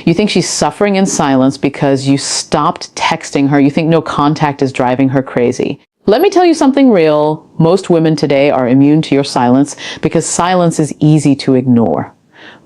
You think she's suffering in silence because you stopped texting her. You think no contact is driving her crazy. Let me tell you something real. Most women today are immune to your silence because silence is easy to ignore.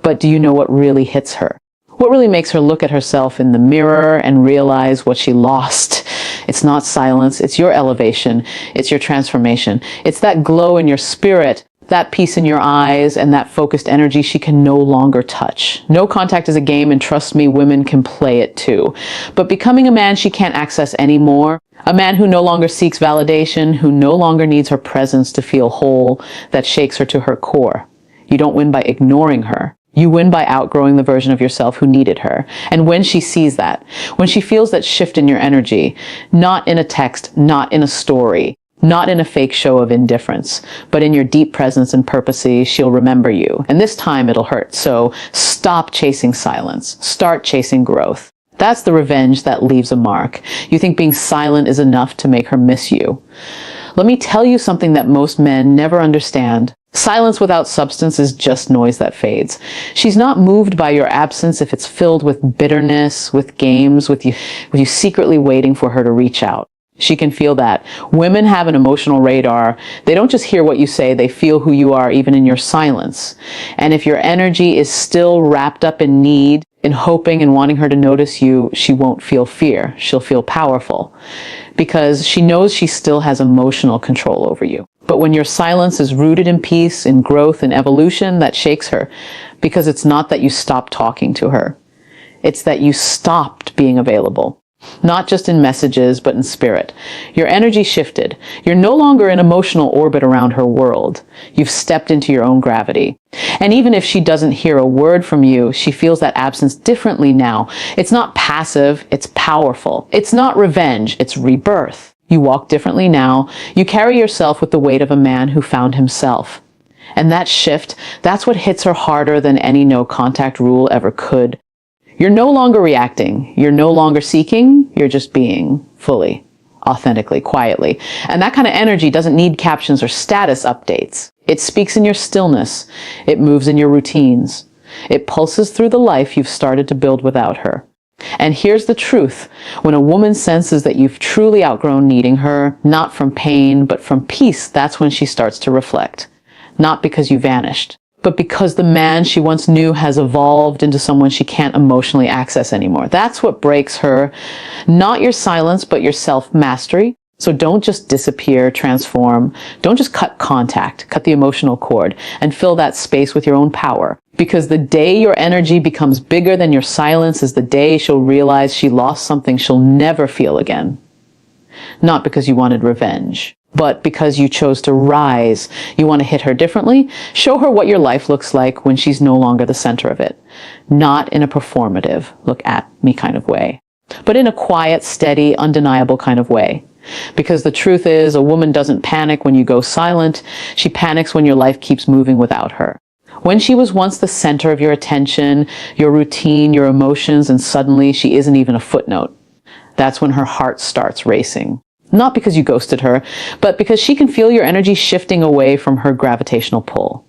But do you know what really hits her? What really makes her look at herself in the mirror and realize what she lost? It's not silence, it's your elevation, it's your transformation. It's that glow in your spirit, that peace in your eyes, and that focused energy she can no longer touch. No contact is a game, and trust me, women can play it too. But becoming a man she can't access anymore, a man who no longer seeks validation, who no longer needs her presence to feel whole, that shakes her to her core. You don't win by ignoring her. You win by outgrowing the version of yourself who needed her. And when she sees that, when she feels that shift in your energy, not in a text, not in a story, not in a fake show of indifference, but in your deep presence and purpose, she'll remember you. And this time it'll hurt. So stop chasing silence. Start chasing growth. That's the revenge that leaves a mark. You think being silent is enough to make her miss you. Let me tell you something that most men never understand. Silence without substance is just noise that fades. She's not moved by your absence if it's filled with bitterness, with games, with you secretly waiting for her to reach out. She can feel that. Women have an emotional radar. They don't just hear what you say, they feel who you are even in your silence. And if your energy is still wrapped up in need, in hoping and wanting her to notice you, she won't feel fear. She'll feel powerful because she knows she still has emotional control over you. But when your silence is rooted in peace, in growth, and evolution, that shakes her because it's not that you stopped talking to her. It's that you stopped being available. Not just in messages, but in spirit. Your energy shifted. You're no longer in emotional orbit around her world. You've stepped into your own gravity. And even if she doesn't hear a word from you, she feels that absence differently now. It's not passive, it's powerful. It's not revenge, it's rebirth. You walk differently now. You carry yourself with the weight of a man who found himself. And that shift, that's what hits her harder than any no contact rule ever could. You're no longer reacting. You're no longer seeking. You're just being fully, authentically, quietly. And that kind of energy doesn't need captions or status updates. It speaks in your stillness. It moves in your routines. It pulses through the life you've started to build without her. And here's the truth. When a woman senses that you've truly outgrown needing her, not from pain, but from peace, that's when she starts to reflect. Not because you vanished, but because the man she once knew has evolved into someone she can't emotionally access anymore. That's what breaks her. Not your silence, but your self-mastery. So don't just disappear, transform. Don't just cut contact, cut the emotional cord, and fill that space with your own power. Because the day your energy becomes bigger than your silence is the day she'll realize she lost something she'll never feel again. Not because you wanted revenge, but because you chose to rise. You want to hit her differently. Show her what your life looks like when she's no longer the center of it. Not in a performative, look at me kind of way, but in a quiet, steady, undeniable kind of way. Because the truth is, a woman doesn't panic when you go silent. She panics when your life keeps moving without her. When she was once the center of your attention, your routine, your emotions, and suddenly she isn't even a footnote. That's when her heart starts racing. Not because you ghosted her, but because she can feel your energy shifting away from her gravitational pull.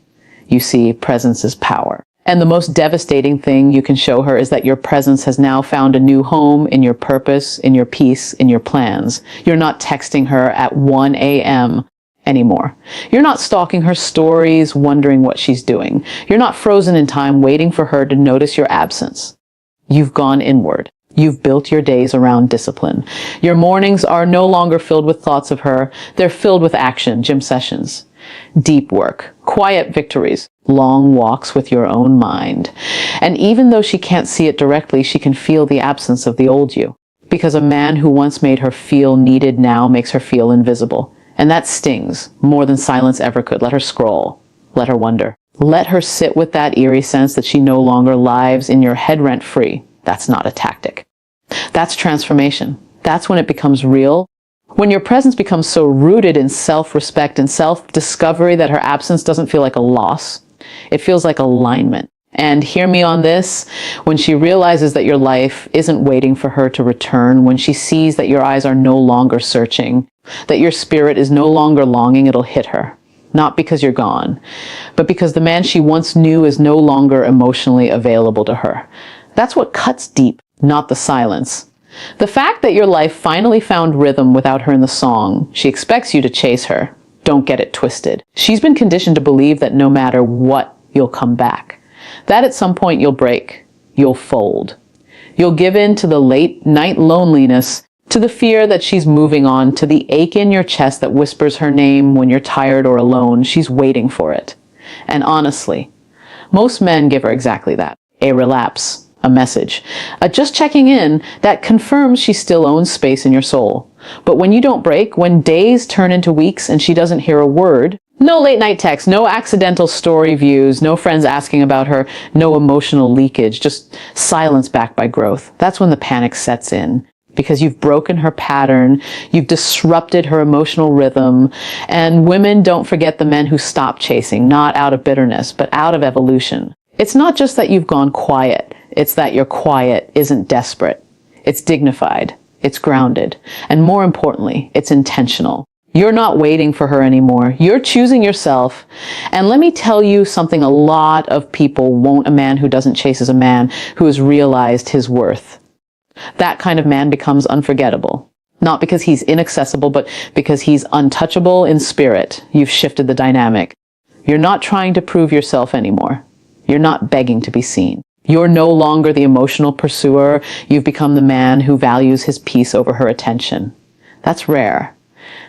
You see, presence is power. And the most devastating thing you can show her is that your presence has now found a new home in your purpose, in your peace, in your plans. You're not texting her at 1 a.m. anymore. You're not stalking her stories, wondering what she's doing. You're not frozen in time waiting for her to notice your absence. You've gone inward. You've built your days around discipline. Your mornings are no longer filled with thoughts of her. They're filled with action, gym sessions, deep work, quiet victories, long walks with your own mind. And even though she can't see it directly, she can feel the absence of the old you. Because a man who once made her feel needed now makes her feel invisible. And that stings more than silence ever could. Let her scroll. Let her wonder. Let her sit with that eerie sense that she no longer lives in your head rent-free. That's not a tactic. That's transformation. That's when it becomes real. When your presence becomes so rooted in self-respect and self-discovery that her absence doesn't feel like a loss. It feels like alignment. And hear me on this, when she realizes that your life isn't waiting for her to return, when she sees that your eyes are no longer searching, that your spirit is no longer longing, it'll hit her. Not because you're gone, but because the man she once knew is no longer emotionally available to her. That's what cuts deep, not the silence. The fact that your life finally found rhythm without her in the song, she expects you to chase her. Don't get it twisted. She's been conditioned to believe that no matter what, you'll come back. That at some point you'll break. You'll fold. You'll give in to the late night loneliness, to the fear that she's moving on, to the ache in your chest that whispers her name when you're tired or alone. She's waiting for it. And honestly, most men give her exactly that. A relapse, a message, a just checking in that confirms she still owns space in your soul. But when you don't break, when days turn into weeks and she doesn't hear a word, no late night texts, no accidental story views, no friends asking about her, no emotional leakage, just silence backed by growth. That's when the panic sets in. Because you've broken her pattern, you've disrupted her emotional rhythm, and women don't forget the men who stop chasing, not out of bitterness, but out of evolution. It's not just that you've gone quiet, it's that your quiet isn't desperate. It's dignified, it's grounded, and more importantly, it's intentional. You're not waiting for her anymore. You're choosing yourself. And let me tell you something a lot of people won't. A man who doesn't chase is a man who has realized his worth. That kind of man becomes unforgettable. Not because he's inaccessible, but because he's untouchable in spirit. You've shifted the dynamic. You're not trying to prove yourself anymore. You're not begging to be seen. You're no longer the emotional pursuer. You've become the man who values his peace over her attention. That's rare.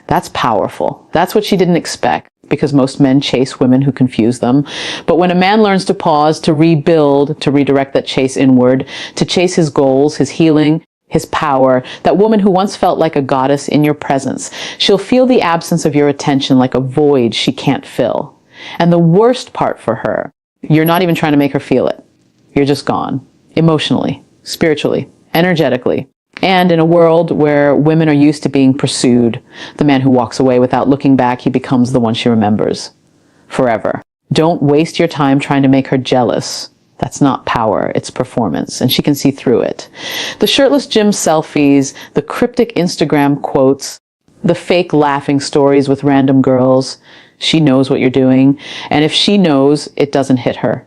That's powerful. That's what she didn't expect, because most men chase women who confuse them. But when a man learns to pause, to rebuild, to redirect that chase inward, to chase his goals, his healing, his power, that woman who once felt like a goddess in your presence, she'll feel the absence of your attention like a void she can't fill. And the worst part for her, you're not even trying to make her feel it. You're just gone. Emotionally, spiritually, energetically. And in a world where women are used to being pursued, the man who walks away without looking back, he becomes the one she remembers. Forever. Don't waste your time trying to make her jealous. That's not power, it's performance, and she can see through it. The shirtless gym selfies, the cryptic Instagram quotes, the fake laughing stories with random girls. She knows what you're doing, and if she knows, it doesn't hit her.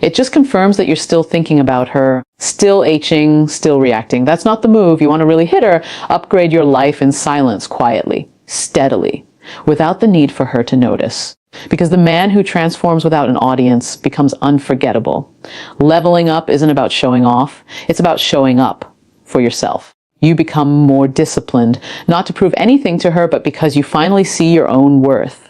It just confirms that you're still thinking about her, still Hing, still reacting. That's not the move. You want to really hit her, upgrade your life in silence, quietly, steadily, without the need for her to notice. Because the man who transforms without an audience becomes unforgettable. Leveling up isn't about showing off, it's about showing up for yourself. You become more disciplined, not to prove anything to her, but because you finally see your own worth.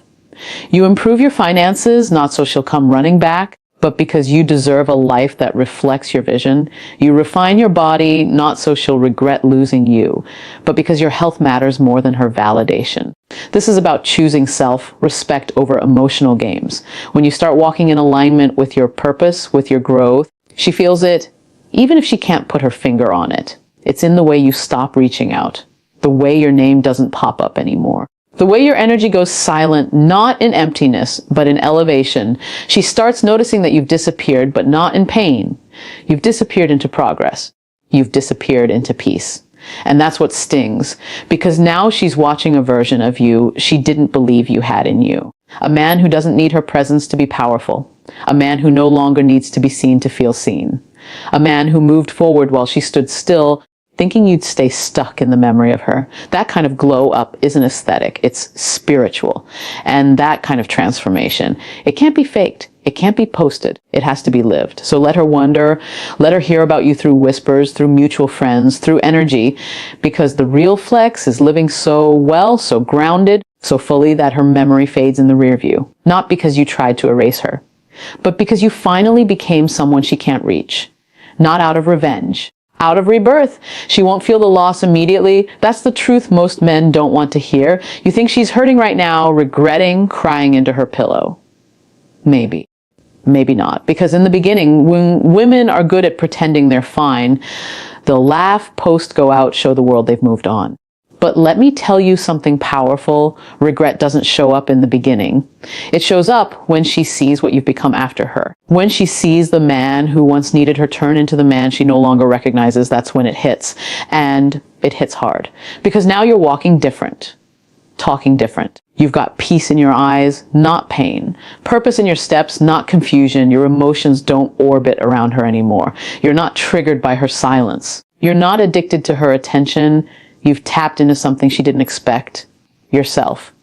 You improve your finances, not so she'll come running back, but because you deserve a life that reflects your vision. You refine your body, not so she'll regret losing you, but because your health matters more than her validation. This is about choosing self-respect over emotional games. When you start walking in alignment with your purpose, with your growth, she feels it, even if she can't put her finger on it. It's in the way you stop reaching out, the way your name doesn't pop up anymore. The way your energy goes silent, not in emptiness, but in elevation. She starts noticing that you've disappeared, but not in pain. You've disappeared into progress. You've disappeared into peace. And that's what stings, because now she's watching a version of you she didn't believe you had in you. A man who doesn't need her presence to be powerful. A man who no longer needs to be seen to feel seen. A man who moved forward while she stood still, thinking you'd stay stuck in the memory of her. That kind of glow up isn't aesthetic, it's spiritual. And that kind of transformation, it can't be faked. It can't be posted. It has to be lived. So let her wonder, let her hear about you through whispers, through mutual friends, through energy, because the real flex is living so well, so grounded, so fully that her memory fades in the rear view. Not because you tried to erase her, but because you finally became someone she can't reach. Not out of revenge. Out of rebirth. She won't feel the loss immediately. That's the truth most men don't want to hear. You think she's hurting right now, regretting, crying into her pillow. Maybe. Maybe not. Because in the beginning, when women are good at pretending they're fine, they'll laugh, post, go out, show the world they've moved on. But let me tell you something powerful. Regret doesn't show up in the beginning. It shows up when she sees what you've become after her. When she sees the man who once needed her turn into the man she no longer recognizes, that's when it hits. And it hits hard. Because now you're walking different. talking different. You've got peace in your eyes, not pain. Purpose in your steps, not confusion. Your emotions don't orbit around her anymore. You're not triggered by her silence. You're not addicted to her attention. You've tapped into something she didn't expect. Yourself.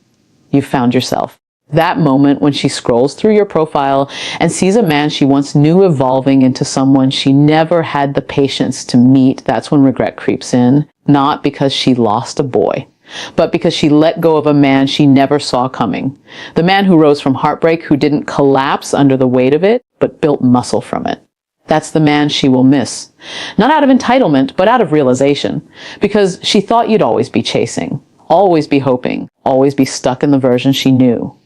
You've found yourself. That moment when she scrolls through your profile and sees a man she once knew evolving into someone she never had the patience to meet, that's when regret creeps in. Not because she lost a boy, but because she let go of a man she never saw coming. The man who rose from heartbreak, who didn't collapse under the weight of it, but built muscle from it. That's the man she will miss. Not out of entitlement, but out of realization. Because she thought you'd always be chasing, always be hoping, always be stuck in the version she knew.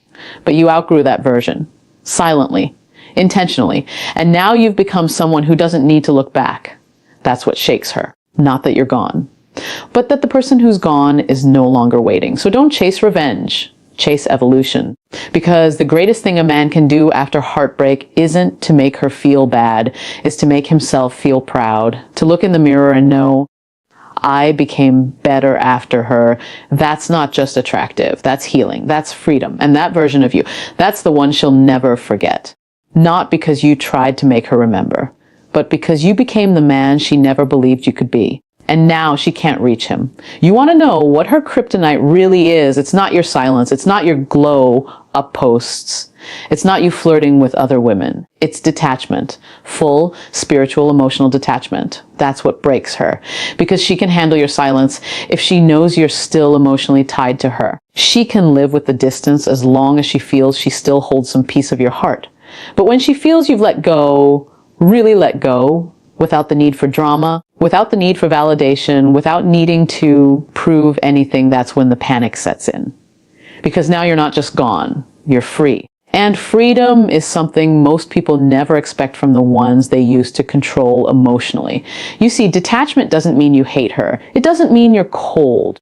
But you outgrew that version. Silently. Intentionally. And now you've become someone who doesn't need to look back. That's what shakes her. Not that you're gone, but that the person who's gone is no longer waiting. So don't chase revenge. Chase evolution. Because the greatest thing a man can do after heartbreak isn't to make her feel bad, is to make himself feel proud. To look in the mirror and know, I became better after her. That's not just attractive. That's healing. That's freedom. And that version of you, that's the one she'll never forget. Not because you tried to make her remember, but because you became the man she never believed you could be. And now she can't reach him. You want to know what her kryptonite really is. It's not your silence. It's not your glow up posts. It's not you flirting with other women. It's detachment. Full, spiritual, emotional detachment. That's what breaks her. Because she can handle your silence if she knows you're still emotionally tied to her. She can live with the distance as long as she feels she still holds some piece of your heart. But when she feels you've let go, really let go, without the need for drama, without the need for validation, without needing to prove anything, that's when the panic sets in. Because now you're not just gone, you're free. And freedom is something most people never expect from the ones they used to control emotionally. You see, detachment doesn't mean you hate her. It doesn't mean you're cold.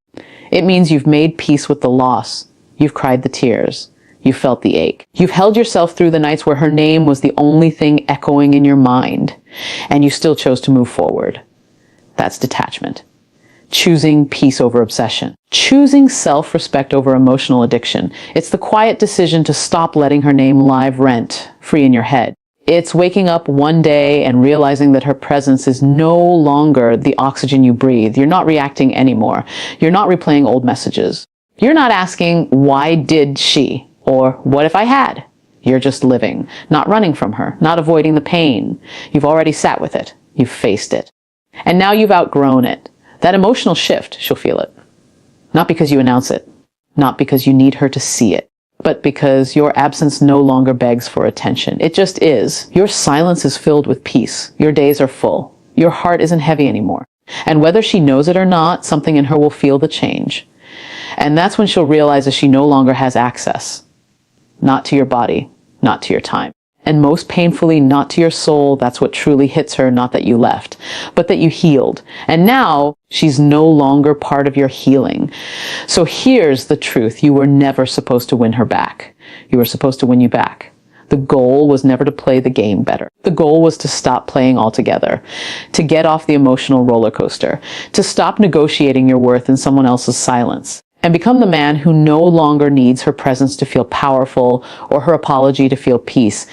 It means you've made peace with the loss. You've cried the tears. You felt the ache. You've held yourself through the nights where her name was the only thing echoing in your mind, and you still chose to move forward. That's detachment. Choosing peace over obsession. Choosing self-respect over emotional addiction. It's the quiet decision to stop letting her name lie rent free in your head. It's waking up one day and realizing that her presence is no longer the oxygen you breathe. You're not reacting anymore. You're not replaying old messages. You're not asking, why did she? Or what if I had? You're just living, not running from her, not avoiding the pain. You've already sat with it. You've faced it. And now you've outgrown it. That emotional shift, she'll feel it. Not because you announce it, not because you need her to see it, but because your absence no longer begs for attention. It just is. Your silence is filled with peace. Your days are full. Your heart isn't heavy anymore. And whether she knows it or not, something in her will feel the change. And that's when she'll realize that she no longer has access. Not to your body, not to your time. And most painfully, not to your soul. That's what truly hits her, not that you left, but that you healed. And now she's no longer part of your healing. So here's the truth. You were never supposed to win her back. You were supposed to win you back. The goal was never to play the game better. The goal was to stop playing altogether, to get off the emotional roller coaster, to stop negotiating your worth in someone else's silence, and become the man who no longer needs her presence to feel powerful or her apology to feel peace.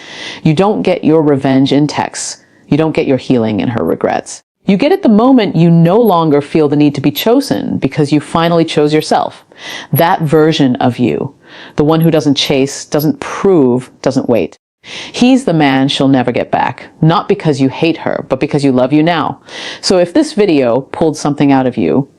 You don't get your revenge in texts. You don't get your healing in her regrets. You get it the moment you no longer feel the need to be chosen because you finally chose yourself. That version of you, the one who doesn't chase, doesn't prove, doesn't wait. He's the man she'll never get back, not because you hate her, but because you love you now. So if this video pulled something out of you,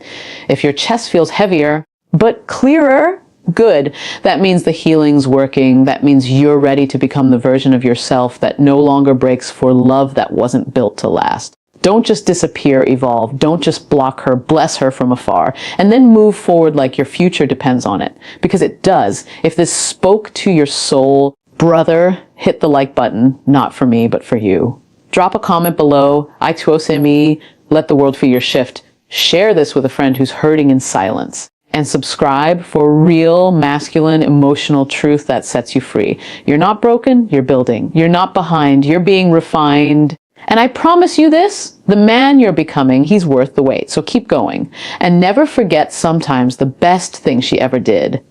if your chest feels heavier, but clearer, good. That means the healing's working. That means you're ready to become the version of yourself that no longer breaks for love that wasn't built to last. Don't just disappear, evolve. Don't just block her, bless her from afar, and then move forward like your future depends on it. Because it does. If this spoke to your soul, brother, hit the like button, not for me, but for you. Drop a comment below. I too me. Let the world feel your shift. Share this with a friend who's hurting in silence. And subscribe for real masculine emotional truth that sets you free. You're not broken, you're building. You're not behind, you're being refined. And I promise you this, the man you're becoming, he's worth the wait. So keep going. And never forget sometimes the best thing she ever did